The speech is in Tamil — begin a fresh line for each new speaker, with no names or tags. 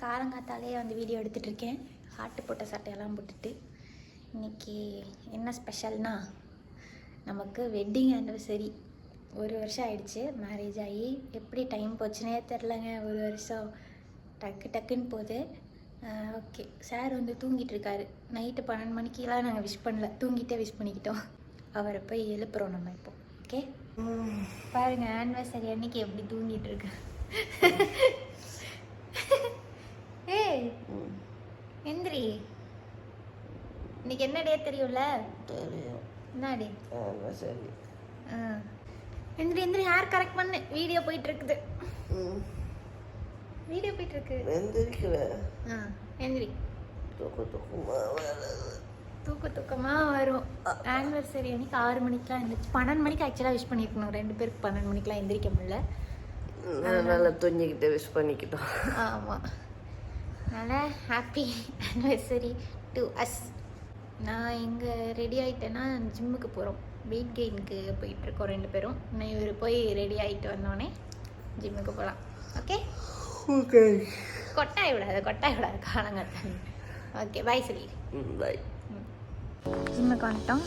காலங்காத்தாலே வந்து வீடியோ எடுத்துகிட்ருக்கேன். ஹார்ட்டு போட்ட சட்டையெல்லாம் போட்டுட்டு. இன்றைக்கி என்ன ஸ்பெஷல்னா, நமக்கு வெட்டிங் ஆனிவர்சரி. 1 வருஷம் ஆயிடுச்சு மேரேஜ் ஆகி. எப்படி டைம் போச்சுனே தெரிலங்க. 1 வருஷம் டக்குன்னு போகுது. ஓகே, சார் வந்து தூங்கிட்டு இருக்காரு. நைட்டு 12 மணிக்கெலாம் நாங்கள் விஷ் பண்ணல, தூங்கிட்டே விஷ் பண்ணிக்கிட்டோம். அவரை போய் எழுப்புறோம் நம்ம இப்போ. ஓகே, பாருங்க ஆனிவர்சரி அன்னைக்கு எப்படி தூங்கிட்டு இருக்கு. ஏய் எந்திரி, இன்னைக்கு என்ன டே தெரியும்ல?
தெரியும்.
என்ன டே?
சரி.
எந்திரி எந்திரி, ஹேர் கரெக்ட் பண்ணு. வீடியோ போயிட்டு இருக்குது. வீடியோ போயிட்டு இருக்கு.
எந்திரிக்கிறேன்.
எந்திரி. தூக்கமா வரும். ஆனிவர்சரி அன்னைக்கு 6 மணிக்கெலாம் எந்திரிச்சு 12 மணிக்கு ஆக்சுவலாக விஷ் பண்ணியிருக்கணும். 2 பேருக்கு 12 மணிக்கெலாம் எந்திரிக்க முடியல.
நல்லா தூங்கிக்கிட்டு விஷ் பண்ணிக்கிட்டோம்.
ஆமாம், அதனால் ஹாப்பி ஆனிவர்சரி டு அஸ். நான் எங்கே ரெடி ஆகிட்டேன்னா ஜிம்முக்கு போகிறோம். வெயிட் கெயினுக்கு போயிட்டுருக்கோம் 2 பேரும். இன்னும் இவர் போய் ரெடி ஆகிட்டு வந்தோடனே ஜிம்முக்கு போகலாம். ஓகே
ஓகே,
கொட்டாய் விடாது காலங்கத்தான். ஓகே, பாய் சொல்லி
பாய்.
ஜிம்முக்கு வந்துட்டோம்.